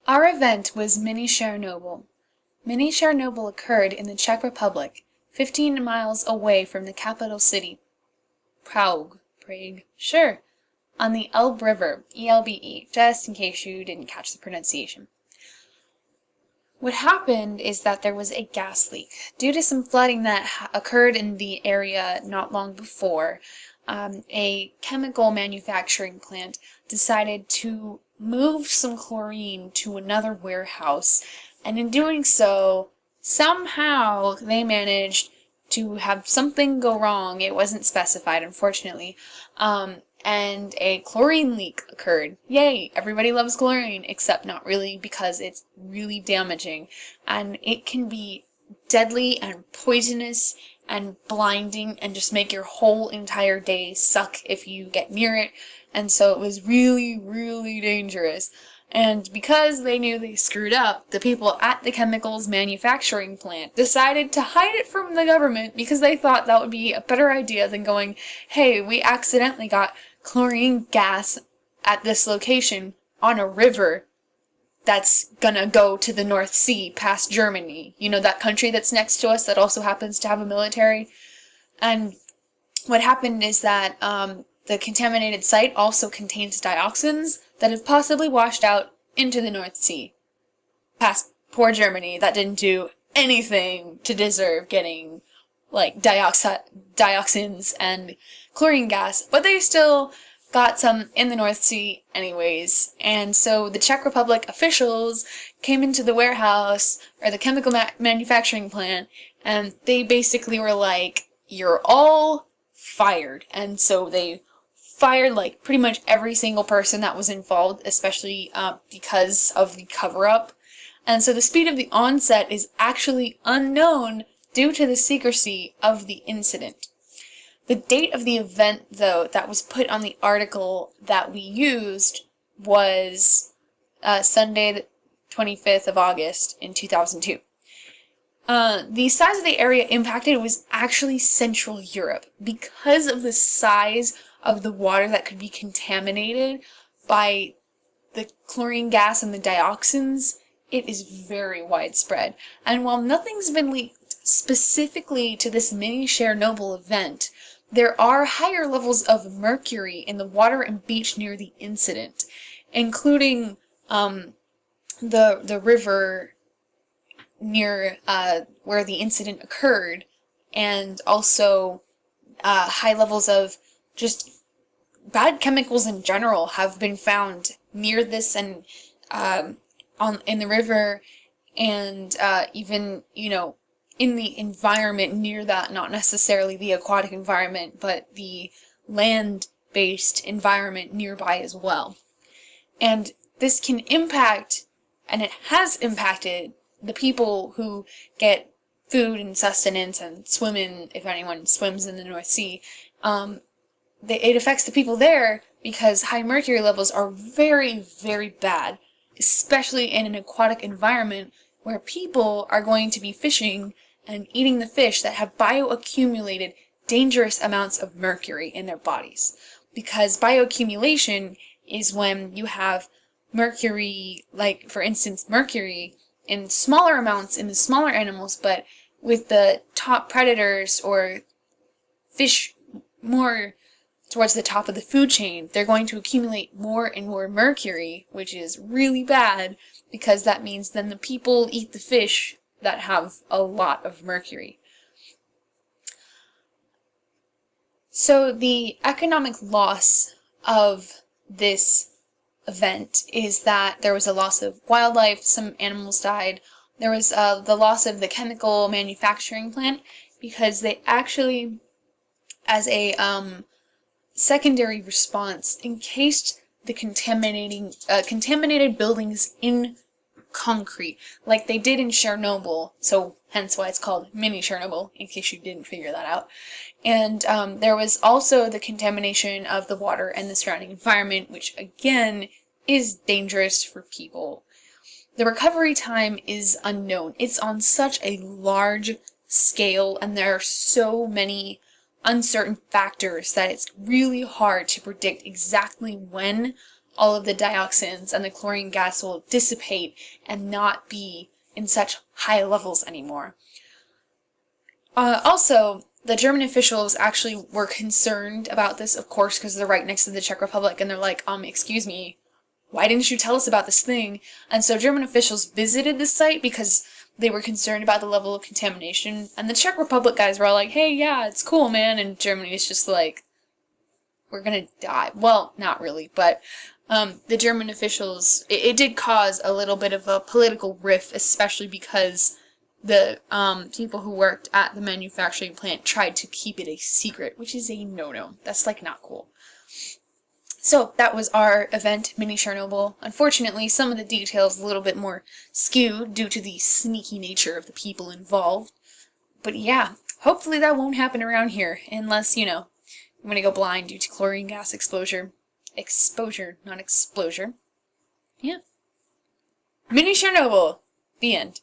Our event was Mini Chernobyl. Mini Chernobyl occurred in the Czech Republic, 15 miles away from the capital city, Prague, sure, on the Elbe River, ELBE, just in case you didn't catch the pronunciation. What happened is that there was a gas leak. Due to some flooding that occurred in the area not long before, a chemical manufacturing plant decided to move some chlorine to another warehouse, and in doing so, somehow they managed to have something go wrong. It wasn't specified, unfortunately, and a chlorine leak occurred. Yay! Everybody loves chlorine, except not really, because it's really damaging, and it can be deadly and poisonous and blinding and just make your whole entire day suck if you get near it, and so it was really, really dangerous. And because they knew they screwed up, the people at the chemicals manufacturing plant decided to hide it from the government because they thought that would be a better idea than going, hey, we accidentally got chlorine gas at this location on a river that's gonna go to the North Sea past Germany. You know, that country that's next to us that also happens to have a military. And what happened is that the contaminated site also contains dioxins that have possibly washed out into the North Sea past poor Germany that didn't do anything to deserve getting like dioxins and chlorine gas, but they still got some in the North Sea anyways. And so the Czech Republic officials came into the warehouse, or the chemical manufacturing plant, and they basically were like, you're all fired. And so they fired like pretty much every single person that was involved, especially because of the cover-up. And so the speed of the onset is actually unknown due to the secrecy of the incident. The date of the event, though, that was put on the article that we used was Sunday, the 25th of August in 2002. The size of the area impacted was actually Central Europe. Because of the size of the water that could be contaminated by the chlorine gas and the dioxins, it is very widespread. And while nothing's been leaked specifically to this mini Chernobyl event, there are higher levels of mercury in the water and beach near the incident, including the river near where the incident occurred, and also high levels of just bad chemicals in general have been found near this and in the river, and even, you know, in the environment near that, not necessarily the aquatic environment, but the land-based environment nearby as well. And this can impact, and it has impacted, the people who get food and sustenance and swim in, if anyone swims in the North Sea. It affects the people there because high mercury levels are very, very bad, especially in an aquatic environment where people are going to be fishing and eating the fish that have bioaccumulated dangerous amounts of mercury in their bodies. Because bioaccumulation is when you have mercury, like for instance mercury, in smaller amounts in the smaller animals, but with the top predators or fish more towards the top of the food chain, they're going to accumulate more and more mercury, which is really bad because that means then the people eat the fish that have a lot of mercury. So the economic loss of this event is that there was a loss of wildlife, some animals died, there was the loss of the chemical manufacturing plant because they actually, as a secondary response, encased the contaminated buildings in concrete, like they did in Chernobyl, so hence why it's called Mini Chernobyl, in case you didn't figure that out. And there was also the contamination of the water and the surrounding environment, which again is dangerous for people. The recovery time is unknown. It's on such a large scale, and there are so many uncertain factors that it's really hard to predict exactly when all of the dioxins and the chlorine gas will dissipate and not be in such high levels anymore. Also, the German officials actually were concerned about this, of course, because they're right next to the Czech Republic, and they're like, excuse me, why didn't you tell us about this thing? And so German officials visited the site because they were concerned about the level of contamination, and the Czech Republic guys were all like, hey, yeah, it's cool, man, and Germany is just like, we're gonna die. Well, not really, but the German officials, it did cause a little bit of a political rift, especially because the people who worked at the manufacturing plant tried to keep it a secret, which is a no-no. That's, like, not cool. So, that was our event, Mini Chernobyl. Unfortunately, some of the details a little bit more skewed due to the sneaky nature of the people involved. But yeah, hopefully that won't happen around here, unless, I'm gonna go blind due to chlorine gas exposure. Exposure, not exposure. Yeah. Mini Chernobyl. The end.